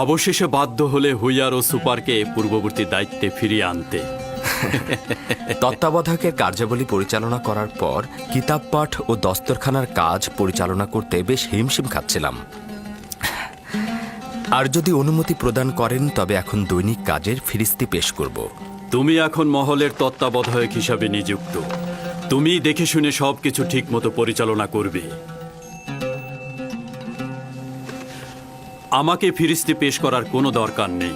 অবশেষে বাধ্য হলে হুইয়ার ও সুপারকে পূর্ববর্তী দায়িত্বে ফিরিয়ে আনতে। তত্ত্বাবধায়কের কার্যাবলী পরিচালনা করার পর কিতাব পাঠ ও দস্তরখানার কাজ পরিচালনা করতে বেশ হিমশিম খাচ্ছিলাম। আর যদি অনুমতি প্রদান করেন তবে এখন দৈনিক কাজের ফিরিস্তি পেশ করব। তুমি এখন মহলের তত্ত্বাবধায়ক হিসাবে নিযুক্ত। তুমি দেখে শুনে সবকিছু ঠিক মতো পরিচালনা করবে। আমাকে ফিরিস্তি পেশ করার কোনো দরকার নেই।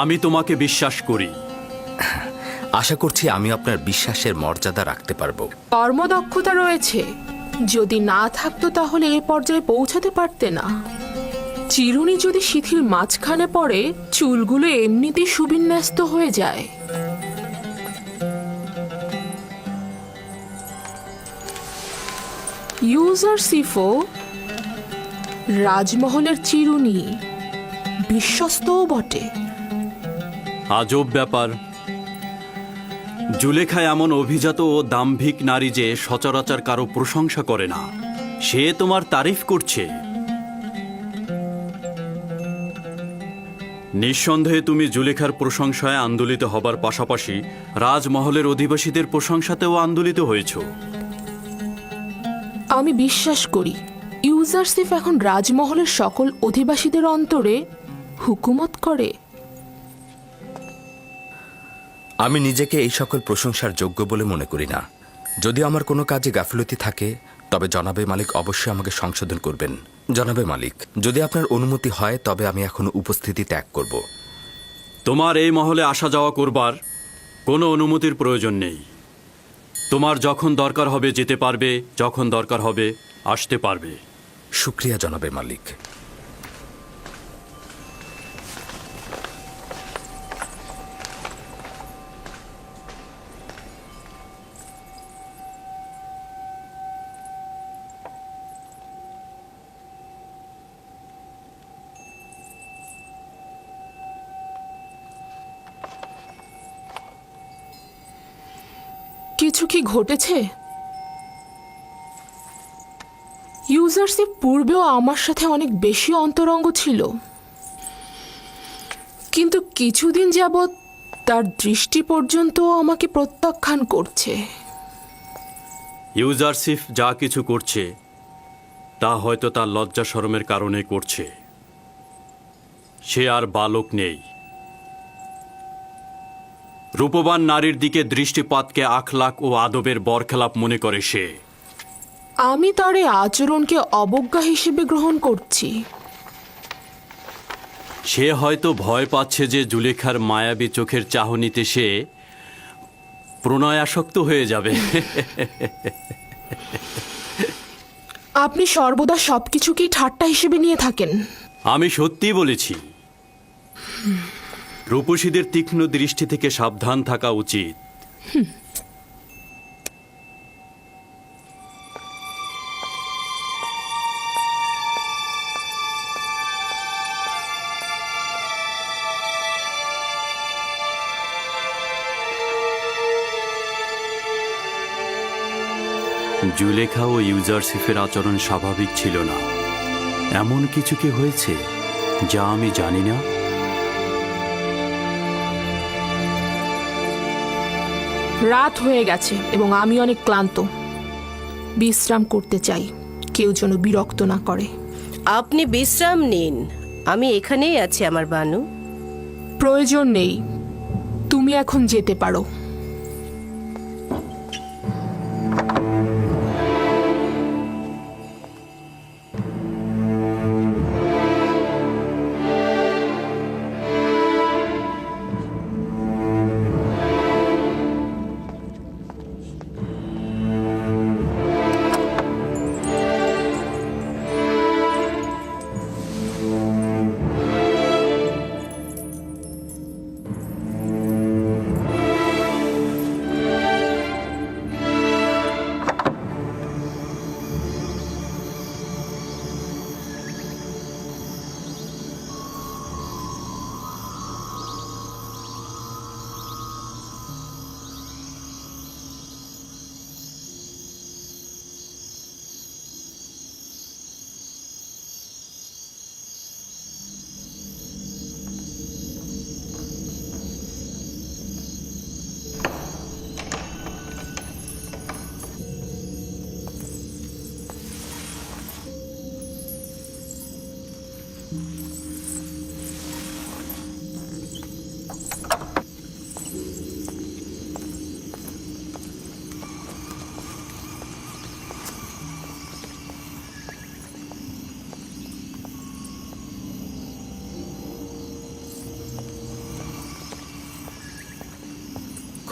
আমি তোমাকে বিশ্বাস করি। আশা করছি আমি আপনার বিশ্বাসের মর্যাদা রাখতে পারবো। কর্মদক্ষতা রয়েছে, যদি না থাকতো তাহলে এ পর্যায়ে পৌঁছাতে পারতে না। চিরুনি যদি শিথিল মাঝখানে পড়ে, চুলগুলো এমনিতেই সুবিন্যস্ত হয়ে যায়। ইউজার সিফো রাজমহলের চিরুনি, বিশ্বস্তও বটে। আজব ব্যাপার। জুলেখা এমন অভিজাত ও দাম্ভিক নারী যে সচরাচর কারো প্রশংসা করে না। সে তোমার তারিফ করছে। নিঃসন্দেহে তুমি জুলেখার প্রশংসায় আন্দোলিত হবার পাশাপাশি রাজমহলের অধিবাসীদের প্রশংসাতেও আন্দোলিত হয়েছ। আমি বিশ্বাস করি ইউজারসিফ এখন রাজমহলের সকল অধিবাসীদের অন্তরে হুকুমত করে। আমি নিজেকে এই সকল প্রশংসার যোগ্য বলে মনে করি না। যদি আমার কোনো কাজে গাফিলতি থাকে তবে জনাবে মালিক অবশ্যই আমাকে সংশোধন করবেন। জনাবে মালিক, যদি আপনার অনুমতি হয় তবে আমি এখন উপস্থিতি ত্যাগ করব। তোমার এই মহলে আসা যাওয়া করবার কোনো অনুমতির প্রয়োজন নেই। তোমার যখন দরকার হবে যেতে পারবে, যখন দরকার হবে আসতে পারবে। শুক্রিয়া জনাবে মালিক। কিছু কি ঘটেছে? ইউজারসিফ পূর্বেও আমার সাথে অনেক বেশি অন্তরঙ্গ ছিল, কিন্তু কিছুদিন যাবৎ তার দৃষ্টি পর্যন্ত আমাকে প্রত্যাখ্যান করছে। ইউজারসিফ যা কিছু করছে তা হয়তো তার লজ্জা শরমের কারণে করছে। সে আর বালক নেই। রূপবান নারীর দিকে দৃষ্টিপাতকে আখলাক ও আদবের বরখেলাপ মনে করে সে। আমি তার এই আচরণকে অবজ্ঞা হিসেবে গ্রহণ করছি। সে হয়তো ভয় পাচ্ছে যে জুলেখার মায়াবী চোখের চাহনিতে সে প্রণয়াসক্ত হয়ে যাবে। আপনি সর্বদা সবকিছুকেই ঠাট্টা হিসেবে নিয়ে থাকেন। আমি সত্যিই বলেছি। রূপসীদের তীক্ষ্ণ দৃষ্টি থেকে সাবধান থাকা উচিত। জুলেখা ও ইউজারসিফের আচরণ স্বাভাবিক ছিল না। এমন কিছু কি হয়েছে যা আমি জানি না? রাত হয়ে গেছে এবং আমি অনেক ক্লান্ত। বিশ্রাম করতে চাই, কেউ যেন বিরক্ত না করে। আপনি বিশ্রাম নিন, আমি এখানেই আছি আমার বানু। প্রয়োজন নেই, তুমি এখন যেতে পারো।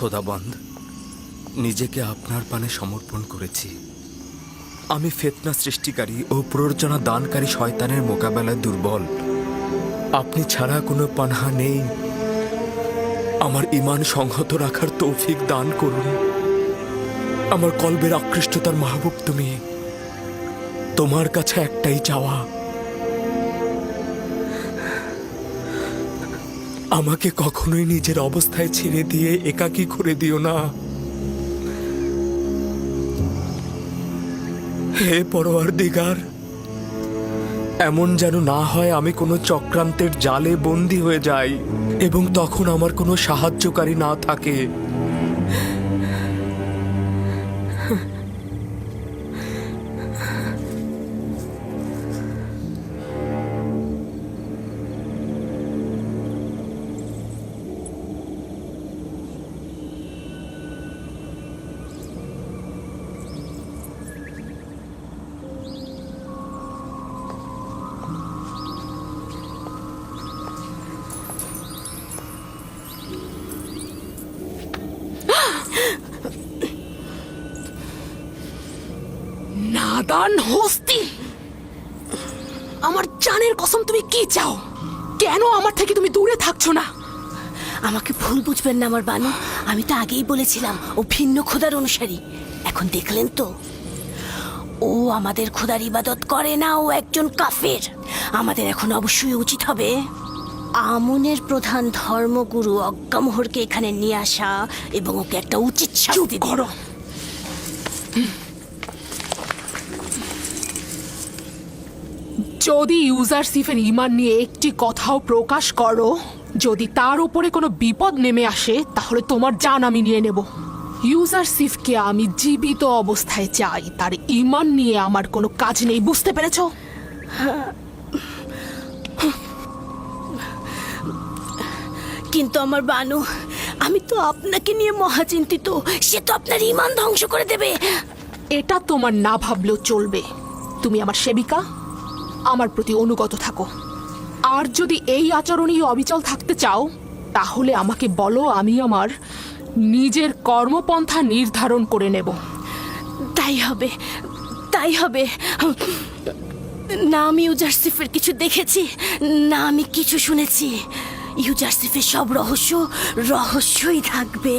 খোদাবন্দ, নিজেকে আপনার পানে সমর্পণ করেছি। আমি ফিতনা সৃষ্টিকারী ও প্ররোচনা দানকারী শয়তানের মোকাবেলায় দুর্বল। আপনি ছাড়া কোনো পানাহা নেই। আমার ঈমান সংহত রাখার তৌফিক দান করুন। আমার কলবের আকৃষ্টতার মাহবুব তুমি। তোমার কাছে একটাই চাওয়া, আমাকে কখনোই নিজের অবস্থায় ছেড়ে দিয়ে একাকী করে দিও না। হে পরওয়ারদিগার, এমন যেন না হয় আমি কোনো চক্রান্তের জালে বন্দী হয়ে যাই এবং তখন আমার কোনো সাহায্যকারী না থাকে। নাদান হস্তি, আমার জানের কসম, তুমি কি চাও? কেন আমার থেকে তুমি দূরে থাকছো না? আমাকে ভুল বুঝবেন না আমার বানু, আমি তো আগেই বলেছিলাম ও ভিন্ন খোদার অনুসারী। এখন দেখলেন তো, ও আমাদের খোদার ইবাদত করে না, ও একজন কাফের। আমাদের এখন অবশ্যই উচিত হবে আমনের প্রধান ধর্মগুরু অজ্ঞামোহরকে এখানে নিয়ে আসা এবং ওকে একটা উচিত শাস্তি করো। যদি ইউজারসিফের ঈমান নিয়ে একটি কথাও প্রকাশ করো, যদি তার উপরে কোনো বিপদ নেমে আসে, তাহলে তোমার জান আমি নিয়ে নেব। ইউজারসিফকে আমি জীবিত অবস্থায় চাই, তার ঈমান নিয়ে আমার কোনো কাজ নেই, বুঝতে পেরেছো? কিন্তু আমার বানু, আমি তো আপনাকে নিয়ে মহাচিন্তিত। সে তো আপনার ঈমান ধ্বংস করে দেবে। এটা তোমার না ভাবলেও চলবে। তুমি আমার সেবিকা, আমার প্রতি অনুগত থাকো। আর যদি এই আচরণেই অবিচল থাকতে চাও, তাহলে আমাকে বলো, আমি আমার নিজের কর্মপন্থা নির্ধারণ করে নেব। তাই হবে, তাই হবে। না আমি ইউজারসিফের কিছু দেখেছি, না আমি কিছু শুনেছি। ইউজারসিফের সব রহস্যই থাকবে।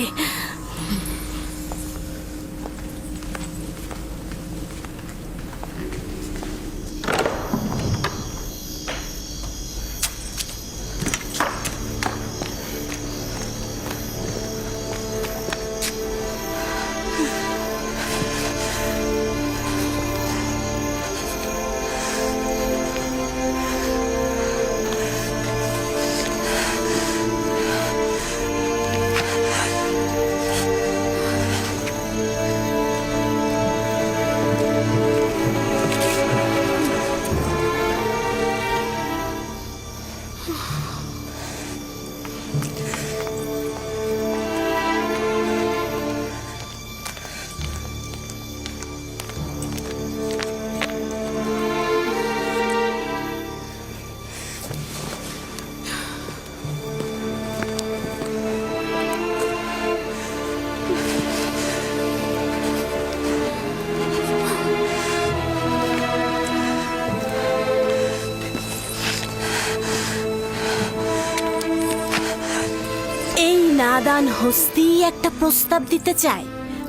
নাদান হস্তি একটা প্রস্তাব দিতে চায়,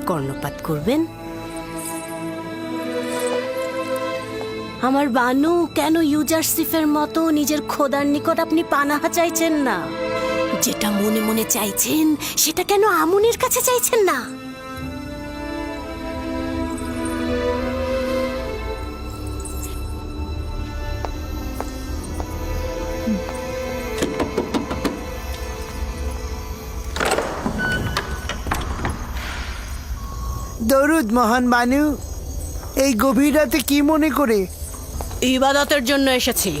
কর্ণপাত করবেন? আমার বানু, কেন ইউজারসিফের মতো নিজের খোদার নিকট আপনি পানাহা চাইছেন না? যেটা মনে মনে চাইছেন সেটা কেন আমনের কাছে চাইছেন না? দরুদ মহান বানু। এই গভীর রাতে কি মনে করে? ইবাদতের জন্য এসেছি।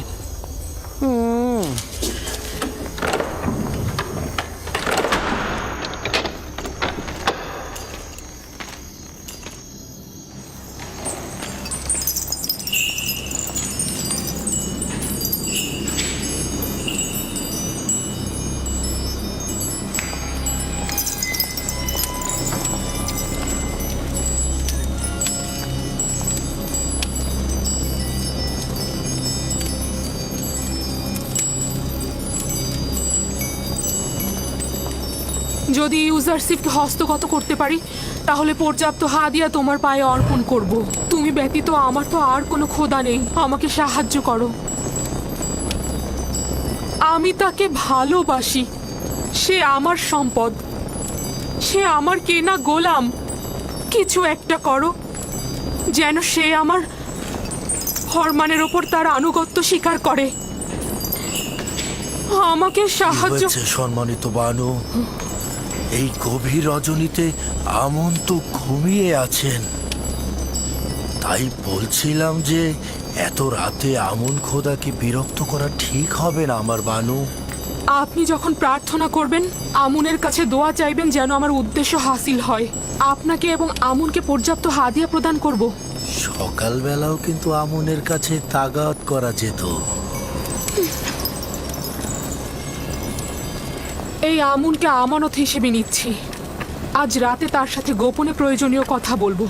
যদি ইউজারশিপকে হস্তগত করতে পারি তাহলে পর্যাপ্ত হাদিয়া তোমার পায়ে অর্পণ করব। তুমি ব্যতীত আমার তো আর কোনো খোদা নেই, আমাকে সাহায্য করো। আমি তাকে ভালোবাসি, সে আমার সম্পদ, সে আমার কেনা গোলাম। কিছু একটা করো যেন সে আমার ফরমানের ওপর তার আনুগত্য স্বীকার করে। আমাকে সাহায্য। হয়েছে সম্মানিত বানু? এই গভীর রজনীতে আমন তো ঘুমিয়ে আছেন, তাই বলছিলাম যে এত রাতে আমন খোদাকে বিরক্ত করা ঠিক হবে না আমার বানু। আপনি যখন প্রার্থনা করবেন আমুনের কাছে দোয়া চাইবেন যেন আমার উদ্দেশ্য হাসিল হয়। আপনাকে এবং আমুনকে পর্যাপ্ত হাদিয়া প্রদান করব। সকালবেলাও কিন্তু আমনের কাছে তাগাত করা যেত। এই আমুনকে আমানত হিসেবে নিচ্ছি। আজ রাতে তার সাথে গোপনে প্রয়োজনীয় কথা বলবো।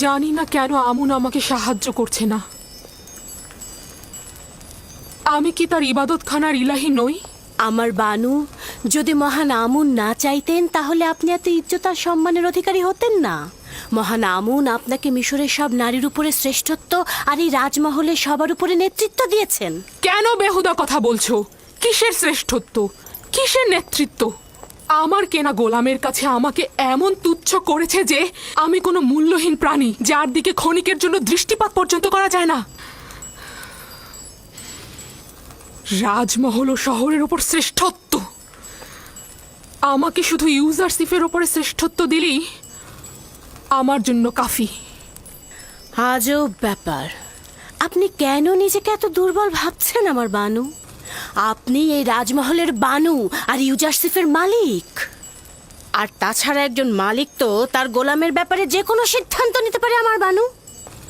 জানি না কেন আমুন আমাকে সাহায্য করছে না। আমি কি তার ইবাদতখানার ইলাহি নই? আমার বানু, যদি মহান আমুন না চাইতেন তাহলে আপনি এত ইজ্জত আর সম্মানের অধিকারী হতেন না। মহান আমুন আপনাকে মিশরের সব নারীর উপরে শ্রেষ্ঠত্ব আর এই রাজমহলে সবার উপরে নেতৃত্ব দিয়েছেন। কেন বেহুদা কথা বলছো? কিসের শ্রেষ্ঠত্ব, কিসের নেতৃত্ব? আমার কেনা গোলামের কাছে আমাকে এমন তুচ্ছ করেছে যে আমি কোনো মূল্যহীন প্রাণী, যার দিকে ক্ষণিকের জন্য দৃষ্টিপাত পর্যন্ত করা যায় না। রাজমহল ও শহরের ওপর শ্রেষ্ঠত্ব, আমাকে শুধু ইউজারশিপের ওপরে শ্রেষ্ঠত্ব দিলেই আমার জন্য কাফি। আজব ব্যাপার, আপনি কেন নিজেকে এত দুর্বল ভাবছেন আমার বানু? আপনি এই রাজমহলের বানু আর ইউজারশিপের মালিক। আর তাছাড়া একজন মালিক তো তার গোলামের ব্যাপারে যে কোনো সিদ্ধান্ত নিতে পারে আমার বানু।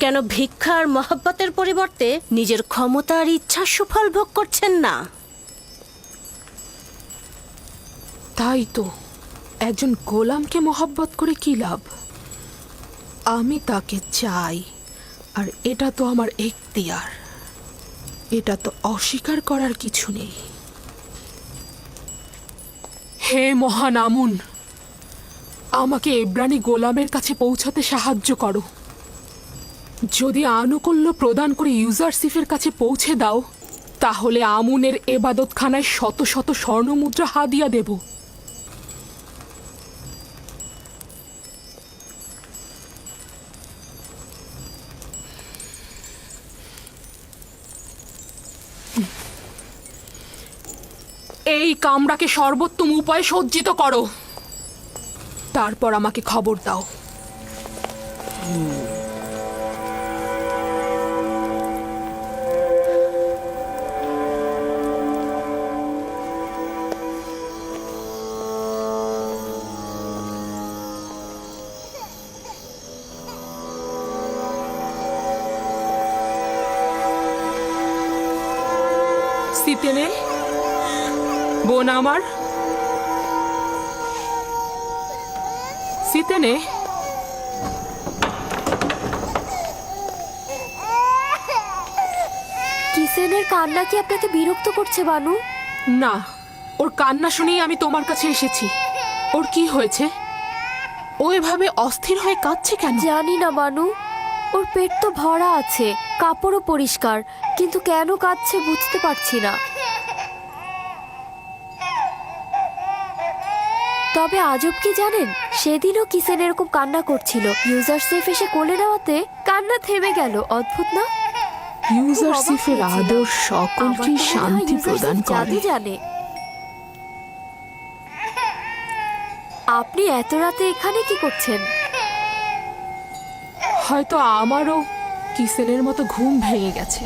কেন ভিক্ষা আর মহব্বতের পরিবর্তে নিজের ক্ষমতা আর ইচ্ছার সুফল ভোগ করছেন না? তাই তো, একজন গোলামকে মহব্বত করে কি লাভ? আমি তাকে চাই, আর এটা তো আমার এখতিয়ার, এটা তো অস্বীকার করার কিছু নেই। হে মহান আমুন, আমাকে এব্রানি গোলামের কাছে পৌঁছাতে সাহায্য করো। যদি আনুকূল্য প্রদান করে ইউজারশিপের কাছে পৌঁছে দাও তাহলে আমুনের এবাদতখানায় শত শত স্বর্ণমুদ্রা হাদিয়া দেব। এই কামরাকে সর্বোত্তম উপায়ে সজ্জিত করো, তারপর আমাকে খবর দাও। সিতেনে, বোন আমার, সিতেনে, কিসেনের কান্না কি আপনাকে বিরক্ত করছে বানু? না, ওর কান্না শুনেই আমি তোমার কাছে এসেছি। ওর কি হয়েছে? ও এভাবে অস্থির হয়ে কাঁদছে কেন? জানি না বানু, ওর পেট তো ভরা আছে, কাপড়ও পরিষ্কার, কিন্তু কেন কাঁদছে বুঝতে পারছি না। তবে আজব কি জানেন, সেদিনও কিসেন এরকম কান্না করছিল, ইউজার সেফ এসে কোলে নেওয়াতে কান্না থেমে গেল। অদ্ভুত না? ইউজারসিফের আদর সকলকে শান্তি প্রদান করে। জাদু জানে। আপনি এত রাতে এখানে কি করছেন? হয়তো আমারও কিসেনের মতো ঘুম ভেঙে গেছে।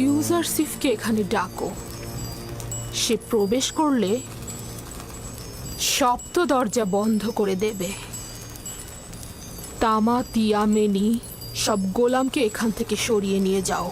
ইউজারসিফকে এখানে ডাকো। সে প্রবেশ করলে সপ্ত দরজা বন্ধ করে দেবে। তামা, তিয়া, মেনি সব গোলামকে এখান থেকে সরিয়ে নিয়ে যাও।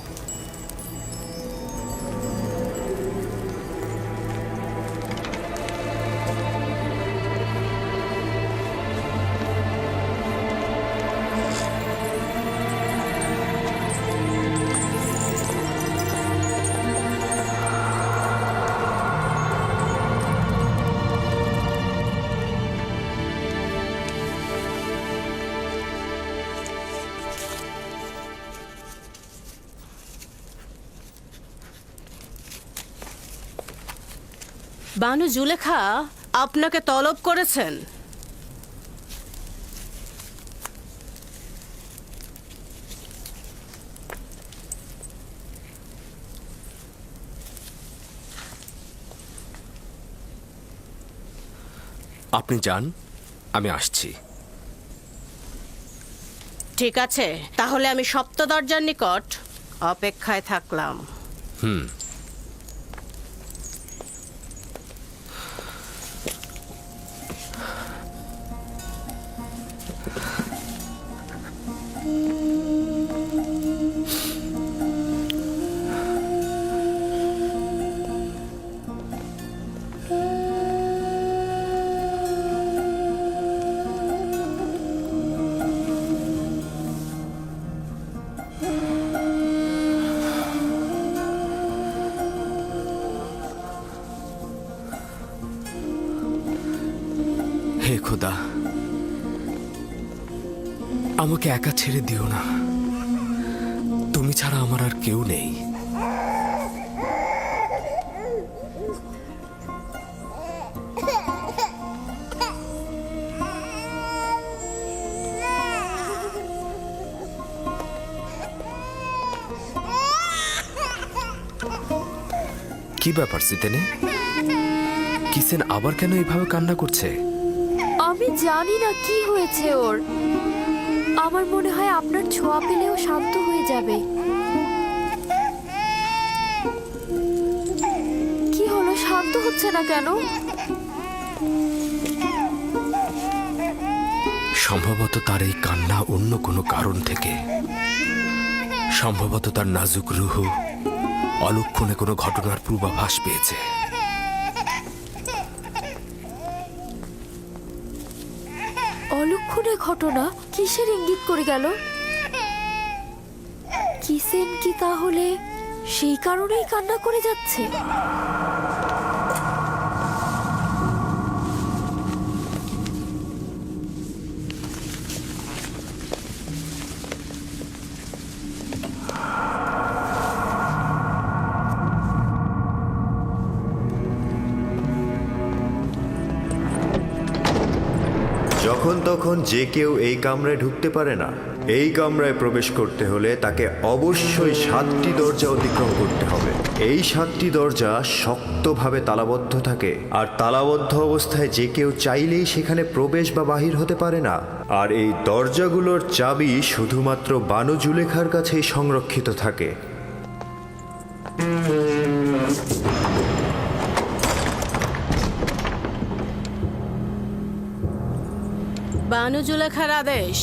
বানু জুলেখা আপনাকে তলব করেছেন। আপনি যান, আমি আসছি। ঠিক আছে, তাহলে আমি সপ্ত দরজার নিকট অপেক্ষায় থাকলাম। হে খোদা, আমাকে একা ছেড়ে দিও না। তুমি ছাড়া আমার আর কেউ নেই। কি ব্যাপার সিতেনে? কিসেন আবার কেন এইভাবে কান্না করছে? আমি জানি না কি হয়েছে ওর। আমার মনে হয় আপনার ছোঁয়া পেলেও শান্ত হয়ে যাবে। কি হলো, শান্ত হচ্ছে না কেন? সম্ভবত তার এই কান্না অন্য কোনো কারণ থেকে। সম্ভবত তার নাজুক রুহ অলক্ষণে কোনো ঘটনার পূর্বাভাস পেয়েছে। অলক্ষণে ঘটনা? কিসের ইঙ্গিত করে গেল? কিসেন কি তাহলে সেই কারণেই কান্না করে যাচ্ছে? যখন তখন যে কেউ এই কামরায় ঢুকতে পারে না। এই কামরায় প্রবেশ করতে হলে তাকে অবশ্যই 7টি দরজা অতিক্রম করতে হবে। এই 7টি দরজা শক্তভাবে তালাবদ্ধ থাকে, আর তালাবদ্ধ অবস্থায় যে কেউ চাইলেই সেখানে প্রবেশ বা বাহির হতে পারে না। আর এই দরজাগুলোর চাবি শুধুমাত্র বানু জুলেখার কাছেই সংরক্ষিত থাকে। বানু জুলেখার আদেশ।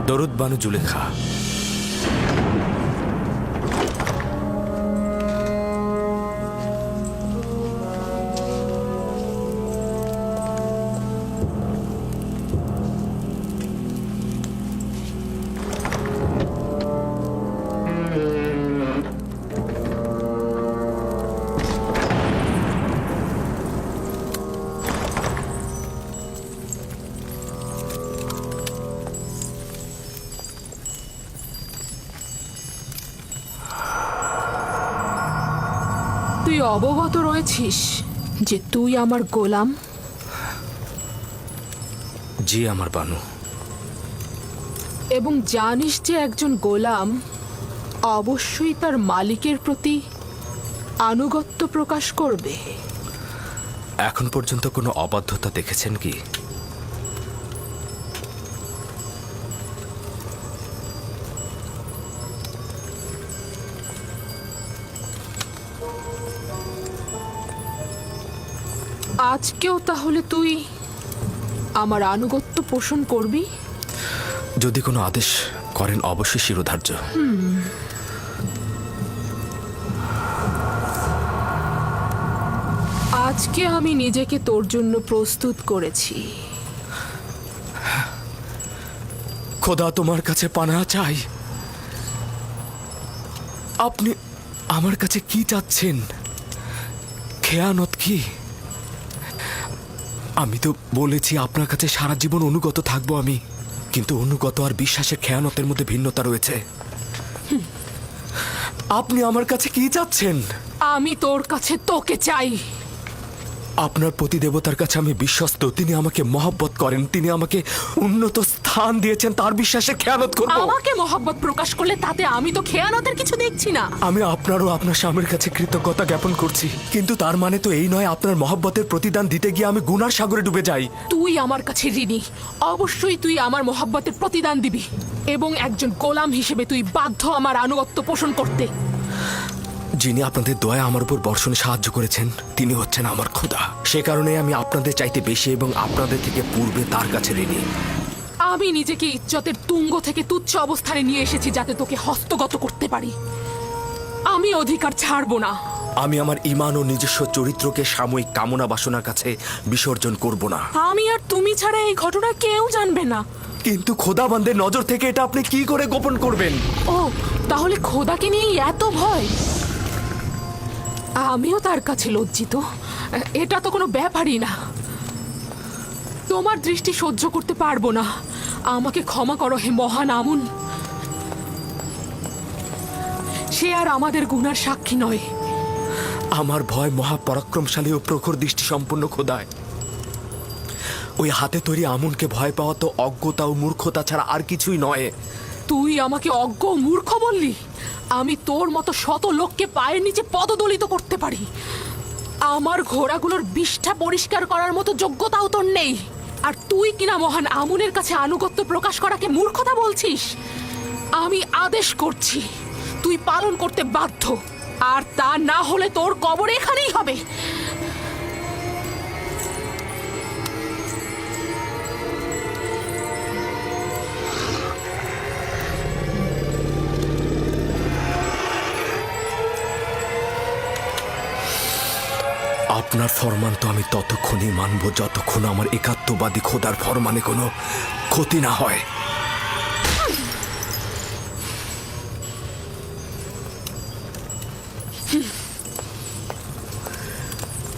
দরুদ বানু জুলেখা। তুই অবগত রয়েছিস যে তুই আমার গোলাম? জি আমার বানু। এবং জানিস যে একজন গোলাম অবশ্যই তার মালিকের প্রতি আনুগত্য প্রকাশ করবে। এখন পর্যন্ত কোনো অবাধ্যতা দেখেছেন কি? আজকেও তাহলে তুই আমার আনুগত্য পোষণ করবি? যদি কোনো আদেশ করেন অবশ্যই শিরোধার্য। আজকে আমি নিজেকে তোর জন্য প্রস্তুত করেছি। খোদা তোমার কাছে পানা চাই। আপনি আমার কাছে কি চাচ্ছেন? খেয়ানত কি? আমি তো বলেছি আপনার কাছে সারা জীবন অনুগত থাকবো আমি, কিন্তু অনুগত আর বিশ্বাসের খেয়ানতের মধ্যে ভিন্নতা রয়েছে। আপনি আমার কাছে কি চাচ্ছেন? আমি তোর কাছে তোকে চাই। আপনার প্রতিদেবতার কাছে আমি বিশ্বস্ত। তিনি আমাকে মহব্বত করেন, তিনি আমাকে উন্নত স্থান দিয়েছেন। তার বিশ্বাসে খেয়ানত করব? আমাকে মহব্বত প্রকাশ করলে তাতে আমি তো খেয়ানতের কিছু দেখছি না। আমি আপনারও আপনার স্বামীর কাছে কৃতজ্ঞতা জ্ঞাপন করছি, কিন্তু তার মানে তো এই নয় আপনার মহব্বতের প্রতিদান দিতে গিয়ে আমি গুনার সাগরে ডুবে যাই। তুই আমার কাছে ঋণী। অবশ্যই তুই আমার মহব্বতের প্রতিদান দিবি, এবং একজন গোলাম হিসেবে তুই বাধ্য আমার আনুগত্য পোষণ করতে। যিনি আপনাদের দয়া আমার উপর বর্ষণে সাহায্য করেছেন তিনি হচ্ছেন আমার খোদা। সে কারণে আমি আপনাদের চাইতে বেশি এবং আপনাদের থেকে পূর্বে তার কাছে ঋণী। আমি নিজেকে ইজ্জতের তুঙ্গ থেকে তুচ্ছ অবস্থানে নিয়ে এসেছি যাতে তোকে হস্তগত করতে পারি। আমি অধিকার ছাড়বো না। আমি আমার ঈমান ও নিজস্ব চরিত্রকে সাময়িক কামনা বাসনার কাছে বিসর্জন করব না। আমি আর তুমি ছাড়া এই ঘটনা কেউ জানবে না। কিন্তু খোদাবন্দের নজর থেকে এটা আপনি কি করে গোপন করবেন? ও, তাহলে খোদাকে নিয়ে এত ভয়? আমিও তার কাছে লজ্জিত। এটা তো কোনো ব্যাপারই না। তোমার দৃষ্টি সহ্য করতে পারবো না। আমাকে ক্ষমা করো হে মহান আমুন। সে আর আমাদের গুনার সাক্ষী নয়। আমার ভয় মহাপরাক্রমশালী ও প্রখর দৃষ্টি সম্পন্ন খোদায়। ওই হাতে তৈরি আমুনকে ভয় পাওয়া তো অজ্ঞতা ও মূর্খতা ছাড়া আর কিছুই নয়। তুই আমাকে অজ্ঞ ও মূর্খ বললি? আমি তোর মতো শত লোককে পায়ের নিচে পদদলিত করতে পারি। আমার ঘোড়াগুলোর বিষ্ঠা পরিষ্কার করার মতো যোগ্যতাও তোর নেই, আর তুই কিনা মহান আমুনের কাছে আনুগত্য প্রকাশ করাকে মূর্খতা বলছিস? আমি আদেশ করছি, তুই পালন করতে বাধ্য, আর তা না হলে তোর কবর এখানেই হবে। আপনার ফরমান তো আমি ততক্ষণই মানব যতক্ষণ আমার একাত্মবাদী খোদার ফরমানে কোনো ক্ষতি না হয়।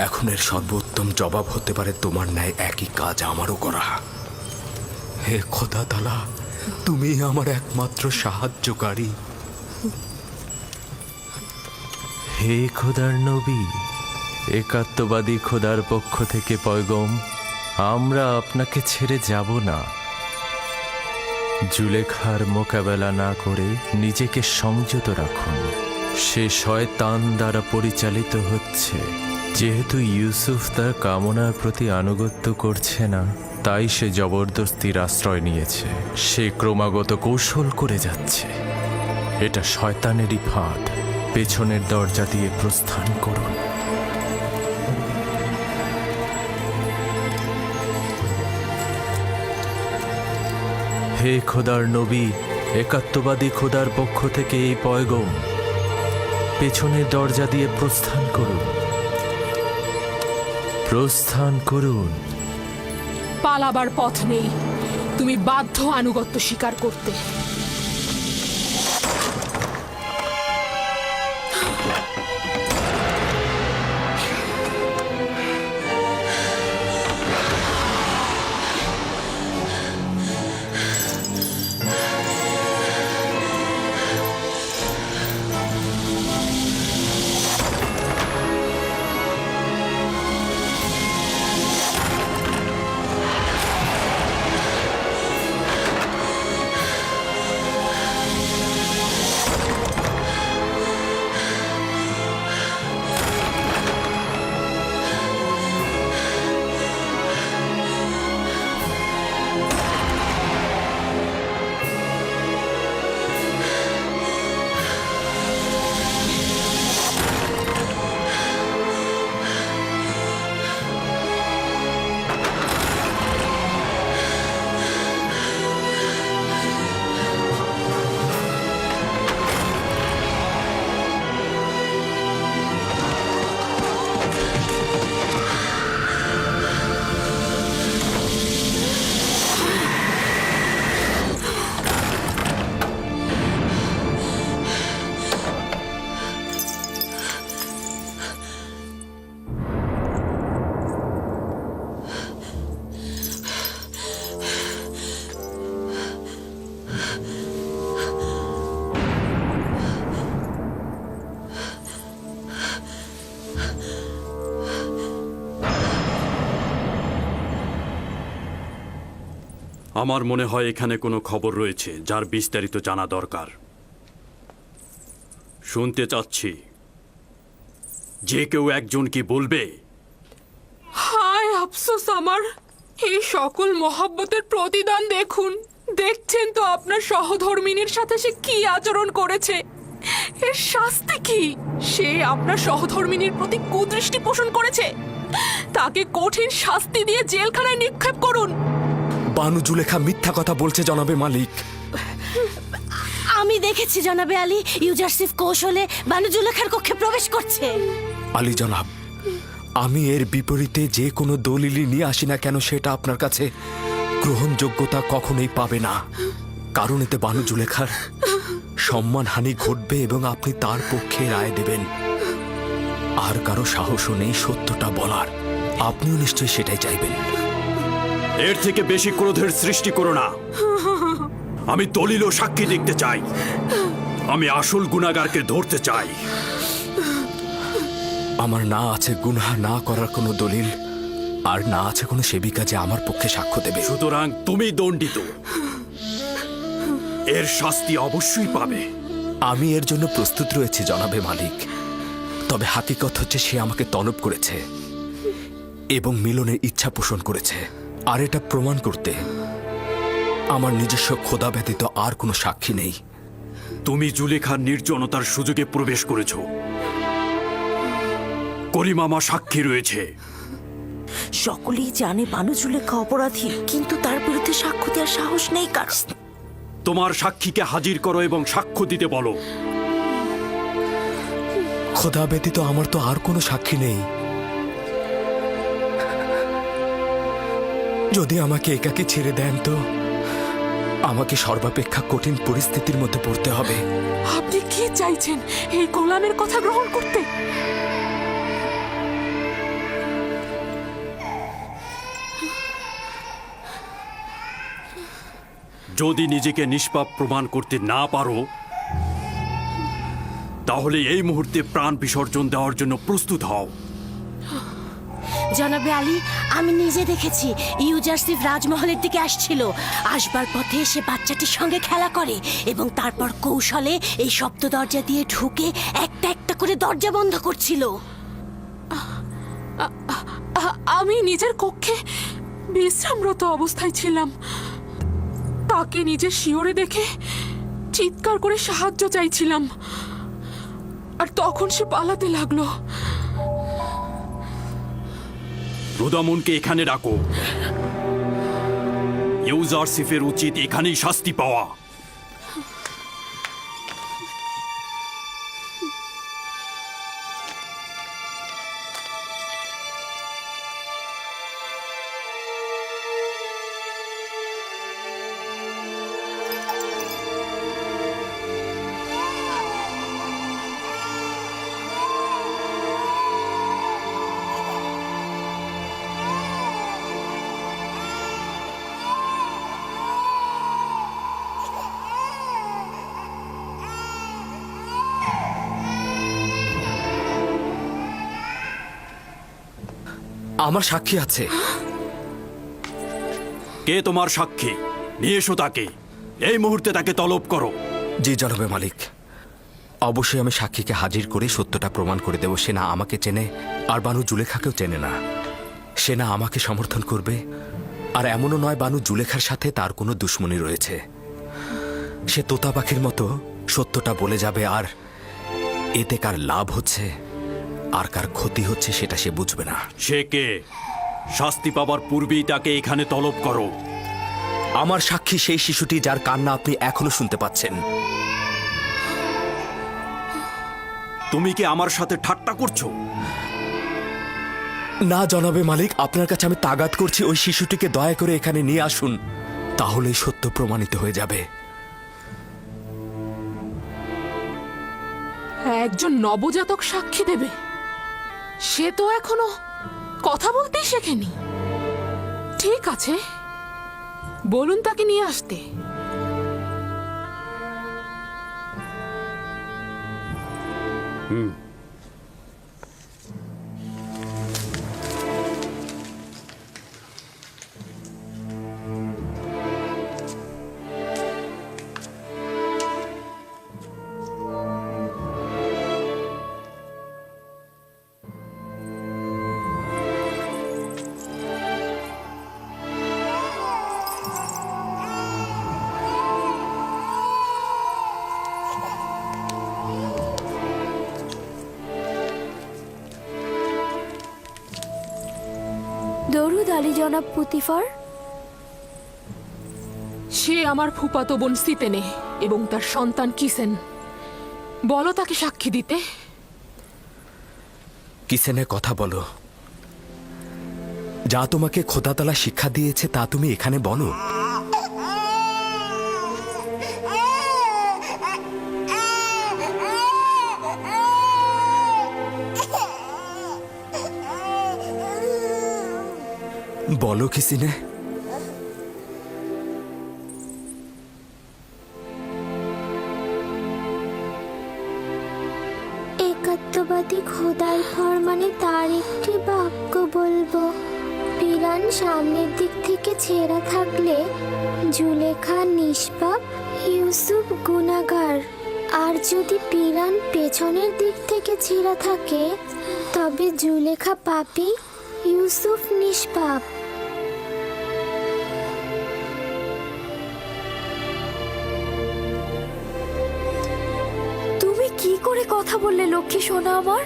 এখন এর সর্বোত্তম জবাব হতে পারে তোমার ন্যায় একই কাজ আমারও করা। হে খোদা তাআলা, তুমি আমার একমাত্র সাহায্যকারী। হে খোদার নবী, একাত্মবাদী খোদার পক্ষ থেকে পয়গম, আমরা আপনাকে ছেড়ে যাব না। জুলেখার মোকাবেলা না করে নিজেকে সংযত রাখুন। সে শয়তান দ্বারা পরিচালিত হচ্ছে। যেহেতু ইউসুফ তার কামনার প্রতি আনুগত্য করছে না, তাই সে জবরদস্তির আশ্রয় নিয়েছে। সে ক্রমাগত কৌশল করে যাচ্ছে। এটা শয়তানেরই ফাঁদ। পেছনের দরজা দিয়ে প্রস্থান করুন। হে খোদার নবী, একাত্মবাদী খোদার পক্ষ থেকে এই পয়গম, পেছনের দরজা দিয়ে প্রস্থান করুন। প্রস্থান করুন। পালাবার পথ নেই, তুমি বাধ্য আনুগত্য স্বীকার করতে। আমার মনে হয় এখানে কোনো খবর রয়েছে যার বিস্তারিত জানা দরকার। শুনতে চাচ্ছি, যে কেউ একজন কি বলবে? হায় আফসোস আমার, এই সকল মহব্বতের প্রতিদান দেখুন। দেখছেন তো আপনার সহধর্মিনীর সাথে সে কি আচরণ করেছে। এর শাস্তি কি? সে আপনার সহধর্মিনীর প্রতি কুদৃষ্টি পোষণ করেছে। তাকে কঠিন শাস্তি দিয়ে জেলখানায় নিক্ষেপ করুন। বানু জুলেখা মিথ্যা কথা বলছে জনাবে মালিক। আমি দেখেছি জনাবে আলী, ইউজারসিফ কৌশলে বানু জুলেখার কক্ষে প্রবেশ করছে। আলী জনাব, আমি এর বিপরীতে যে কোনো দলিলই নিয়ে আসি না কেন, সেটা আপনার কাছে গ্রহণযোগ্যতা কখনোই পাবে না। কারণ এতে বানু জুলেখার সম্মানহানি ঘটবে এবং আপনি তার পক্ষে রায় দেবেন। আর কারো সাহসও নেই সত্যটা বলার। আপনিও নিশ্চয়ই সেটাই চাইবেন। এর থেকে বেশি ক্রোধের সৃষ্টি করো না। আমি দলিল ও সাক্ষী দেখতে চাই। আমি আসল গুনাহগারকে ধরতে চাই। আমার না আছে গুনাহ না করার কোনো দলিল, আর না আছে কোনো সেবিকা যে আমার পক্ষে সাক্ষ্য দেবে। সুতরাং তুমি দণ্ডিত। এর শাস্তি অবশ্যই পাবে। আমি এর জন্য প্রস্তুত রয়েছি জনাবে মালিক। তবে হাকিকত হচ্ছে সে আমাকে তলব করেছে এবং মিলনের ইচ্ছা পোষণ করেছে। আর এটা প্রমাণ করতে আমার নিজস্ব খোদা ব্যতীত আর কোনো সাক্ষী নেই। তুমি জুলেখার নির্জনতার সুযোগে প্রবেশ করেছ। করিমামা সাক্ষী রয়েছে। সকলেই জানে বানু জুলেখা অপরাধী, কিন্তু তার বিরুদ্ধে সাক্ষ্য দেওয়ার সাহস নেই কার। তোমার সাক্ষীকে হাজির করো এবং সাক্ষ্য দিতে বলো। খোদা ব্যতীত আমার তো আর কোনো সাক্ষী নেই। যদি আমাকে একাকে ছেড়ে দেন তো আমাকে সর্বাপেক্ষা কঠিন পরিস্থিতির মধ্যে পড়তে হবে। আপনি কি চাইছেন এই গোলামের কথা গ্রহণ করতে? যদি নিজেকে নিষ্পাপ প্রমাণ করতে না পারো তাহলে এই মুহূর্তে প্রাণ বিসর্জন দেওয়ার জন্য প্রস্তুত হও। জনাবে আলী, আমি নিজে দেখেছি ইউজারসিফ রাজমহলের দিকে আসছিল। আসবার পথে সে বাচ্চাটির সঙ্গে খেলা করে এবং তারপর কৌশলে এই সপ্ত দরজা দিয়ে ঢুকে একটা একটা করে দরজা বন্ধ করছিল। আমি নিজের কক্ষে বিশ্রামরত অবস্থায় ছিলাম। তাকে নিজের শিয়রে দেখে চিৎকার করে সাহায্য চাইছিলাম, আর তখন সে পালাতে লাগলো। রুদামনকে এখানে ডাকো। ইউজারসিফের উচিত এখানেই শাস্তি পাওয়া। আমার সাক্ষী আছে। কে তোমার সাক্ষী? নিয়ে এসো তাকে। এই মুহূর্তে তাকে তলব করো। জি জনাবে মালিক, অবশ্যই আমি সাক্ষীকে হাজির করে সত্যটা প্রমাণ করে দেব। সে না আমাকে চেনে, আর বানু জুলেখাকেও চেনে না। সে না আমাকে সমর্থন করবে, আর এমনও নয় বানু জুলেখার সাথে তার কোনো দুশ্মনী রয়েছে। সে তোতা পাখির মতো সত্যটা বলে যাবে, আর এতে কার লাভ হচ্ছে আর কার ক্ষতি হচ্ছে সেটা সে বুঝবে না। সে কে? শাস্তি পাবার পূর্বেই তাকে এখানে তলব করো। আমার সাক্ষী সেই শিশুটি যার কান্না আপনি এখনো শুনতে পাচ্ছেন। তুমি কি আমার সাথে ঠাট্টা করছো? না জনাবে মালিক, আপনার কাছে আমি তাগাদ করছি, ওই শিশুটিকে দয়া করে এখানে নিয়ে আসুন, তাহলেই সত্য প্রমাণিত হয়ে যাবে। একজন নবজাতক সাক্ষী দেবে? সে তো এখনো কথা বলতেই শেখেনি। ঠিক আছে, বলুন তাকে নিয়ে আসতে। দরুদ আলী জনাব পুতিফার। সে আমার ফুফাতো বোন সিতেনে এবং তার সন্তান কিসেন। বলো তাকে সাক্ষী দিতে। কিসেনে কথা বলো। যা তোমাকে খোদাতালা শিক্ষা দিয়েছে তা তুমি এখানে বলো। বলো কিসিনে। একাত্মবাদী খোদার ফরমানে তার একটি বাক্য বলবো। পিরান সামনের দিক থেকে ছেঁড়া থাকলে জুলেখা নিষ্পাপ, ইউসুফ গুনাহগার। আর যদি পিরান পেছনের দিক থেকে ছেঁড়া থাকে তবে জুলেখা পাপী, ইউসুফ নিষ্পাপ। তুমি কি করে কথা বললে লক্ষ্মী সোনা আমার?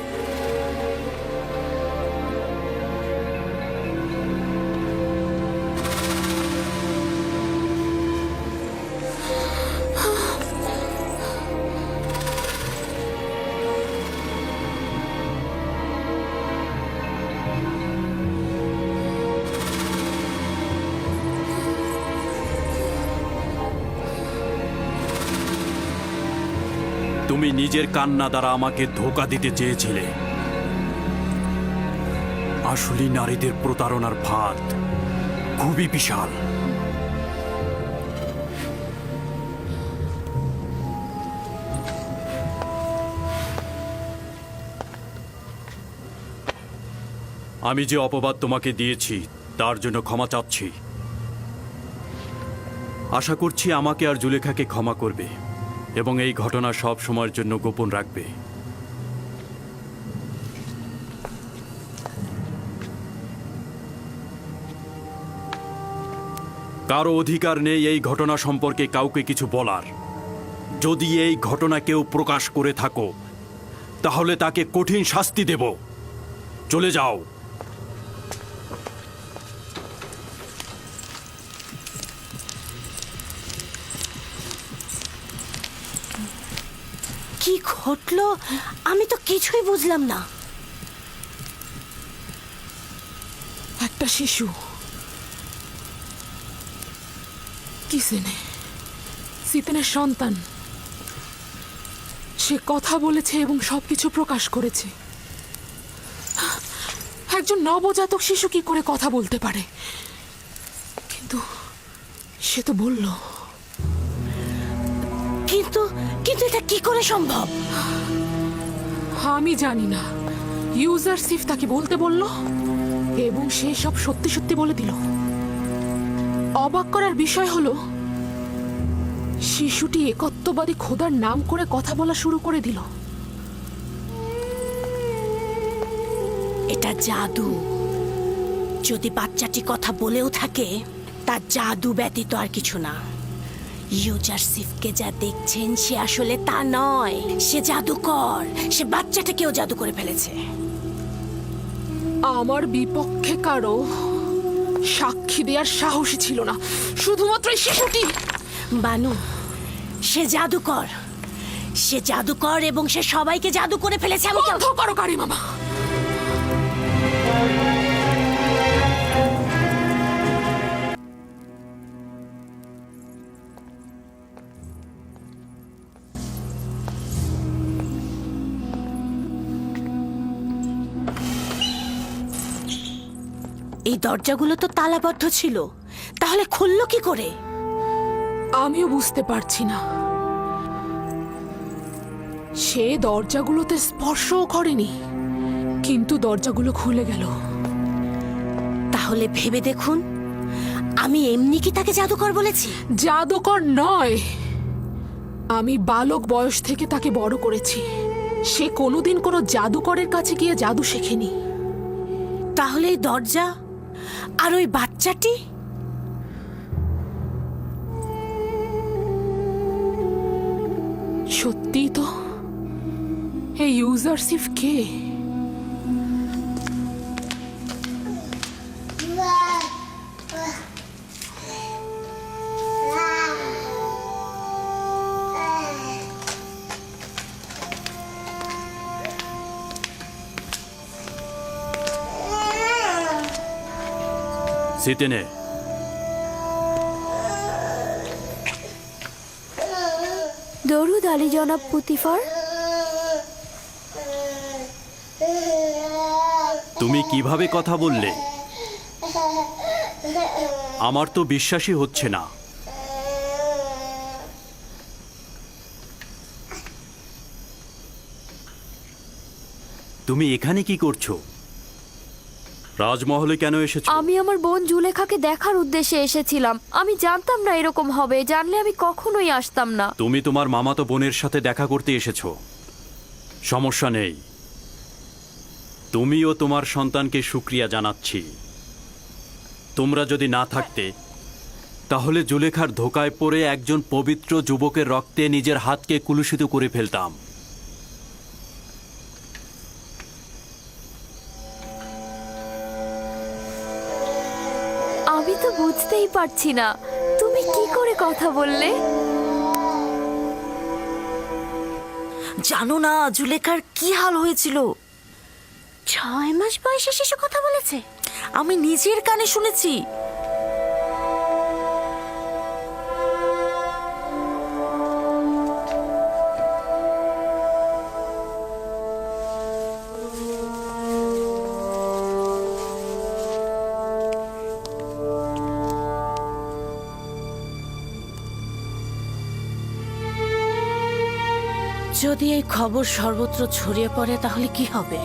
তুমি নিজের কান্না দ্বারা আমাকে ধোঁকা দিতে চেয়েছিলে। আসলে নারীদের প্রতারণার ফাঁদ খুবই বিশাল। আমি যে অপবাদ তোমাকে দিয়েছি তার জন্য ক্ষমা চাচ্ছি। আশা করছি আমাকে আর জুলেখাকে ক্ষমা করবে এবং এই ঘটনা সব সময়ের জন্য গোপন রাখবে। কারো অধিকার নেই এই ঘটনা সম্পর্কে কাউকে কিছু বলার। যদি এই ঘটনা কেউ প্রকাশ করে থাকো তাহলে তাকে কঠিন শাস্তি দেব। চলে যাও। কি ঘটলো আমি তো কিছুই বুঝলাম না। একটা শিশু সিতেনের সন্তান, সে কথা বলেছে এবং সবকিছু প্রকাশ করেছে। একজন নবজাতক শিশু কি করে কথা বলতে পারে? কিন্তু সে তো বলল। কিন্তু কিন্তু এটা কি করে সম্ভব? আমি জানি না। ইউজারসিফ তাকে বলতে বলল এবং সে সব সত্যি সত্যি বলে দিল। অবাক করার বিষয় হলো শিশুটি একত্ববাদী খোদার নাম করে কথা বলা শুরু করে দিল। এটা জাদু। যদি বাচ্চাটি কথা বলেও থাকে তা জাদু ব্যতীত আর কিছু না। ইউজারসিফকে যা দেখছেন সে আসলে তা নয়, সে জাদুকর। সে বাচ্চাটাকেও জাদু করে ফেলেছে। আমার বিপক্ষে কারো সাক্ষী দেওয়ার সাহসী ছিল না, শুধুমাত্র এই শিশুটি। বানু, সে জাদুকর। সে জাদুকর এবং সে সবাইকে জাদু করে ফেলেছে। আমি বন্ধ করো কারি মামা। এই দরজাগুলো তো তালাবদ্ধ ছিল, তাহলে খুললো কি করে? আমিও বুঝতে পারছি না। সে দরজাগুলোতে স্পর্শও করেনি, কিন্তু দরজাগুলো খুলে গেল। তাহলে ভেবে দেখুন, আমি এমনি কি তাকে জাদুকর বলেছি? জাদুকর নয়, আমি বালক বয়স থেকে তাকে বড় করেছি। সে কোনোদিন কোনো জাদুকরের কাছে গিয়ে জাদু শেখেনি। তাহলে এই দরজা আর ওই বাচ্চাটি? সত্যি তো। এই ইউজারসিফ কে? সিতেনে, দরুদ আলী জনাব পুতিফার। তুমি কিভাবে কথা বললে? আমার তো বিশ্বাসই হচ্ছে না। তুমি এখানে কি করছো? রাজমহলে কেন এসেছো? আমি আমার বোন জুলেখাকে দেখার উদ্দেশ্যে এসেছিলাম। আমি জানতাম না এরকম হবে, জানলে আমি কখনোই আসতাম না। তুমি তোমার মামাতো বোনের সাথে দেখা করতে এসেছো, সমস্যা নেই। তুমি ও তোমার সন্তানকে শুকরিয়া জানাচ্ছি। তোমরা যদি না থাকতে তাহলে জুলেখার ধোকায় পড়ে একজন পবিত্র যুবকের রক্তে নিজের হাতকে কুলুষিত করে ফেলতাম। আমি তো বুঝতেই পারছি না তুমি কি করে কথা বললে। জানো না জুলেখার কি হাল হয়েছিল? 6 মাস বয়সে শিশু কথা বলেছে, আমি নিজের কানে শুনেছি। যদি এই খবর সর্বত্র ছড়িয়ে পড়ে তাহলে কি হবে?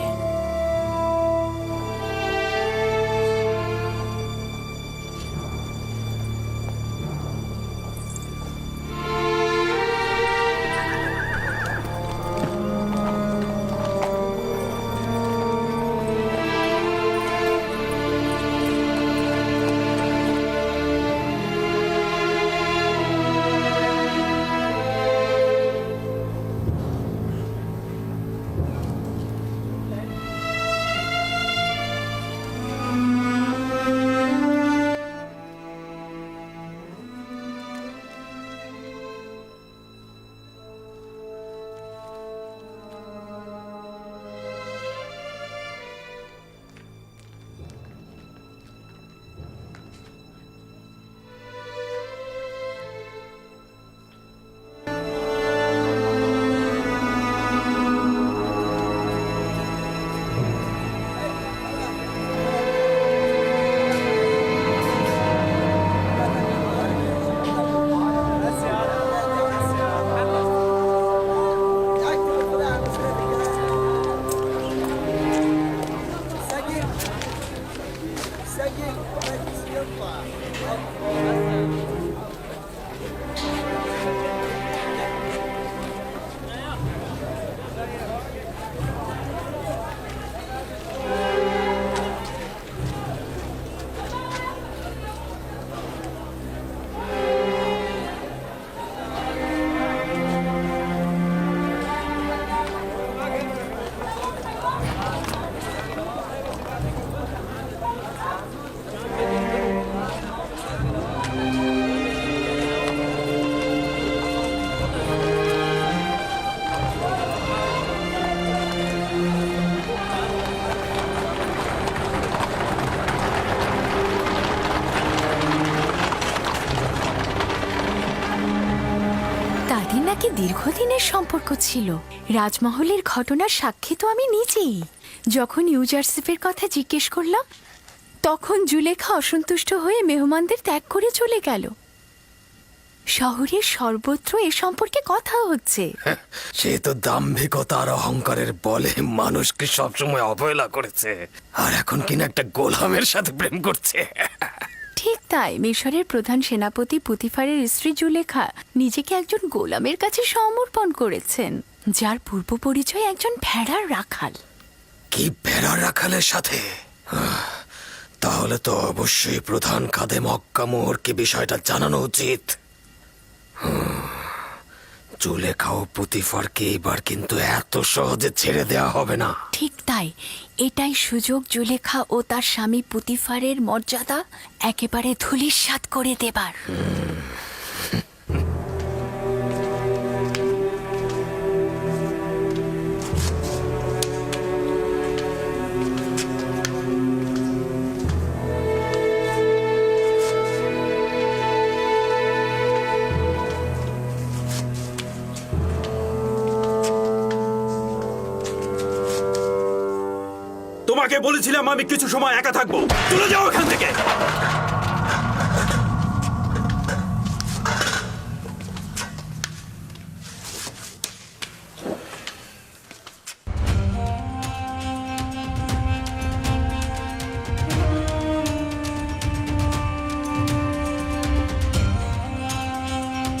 তাদের নাকি দীর্ঘদিনের সম্পর্ক ছিল। রাজমহলের ঘটনার সাক্ষী তো আমি নিজেই। যখন ইউজারসিফের কথা জিজ্ঞেস করলাম তখন জুলেখা অসন্তুষ্ট হয়ে মেহমানদের ত্যাগ করে চলে গেল। শহরের সর্বত্র এ সম্পর্কে কথা হচ্ছে। সে তো দাম্ভিকতা আর অহংকারের বলে মানুষকে সবসময় অবহেলা করেছে, আর এখন কিনা একটা গোলামের সাথে প্রেম করছে। ঠিক তাই মিশরের প্রধান সেনাপতি পুতিফারের স্ত্রী জুলেখা নিজেকে একজন গোলামের কাছে সমর্পণ করেছেন, যার পূর্ব পরিচয় একজন ভেড়ার রাখাল। কি ভেড়ার রাখালের সাথে? তাহলে তো অবশ্যই প্রধান খাদেম মক্কা মোহরকে বিষয়টা জানানো উচিত। জুলেখা ও পুতিফারকে এবার কিন্তু এত সহজে ছেড়ে দেওয়া হবে না। ঠিক তাই, এটাই সুযোগ জুলেখা ও তার স্বামী পুতিফারের মর্যাদা একেবারে ধূলিসাৎ করে দেবার। তোমাকে বলেছিলাম আমি কিছু সময় একা থাকবো, চলে যাও এখান থেকে।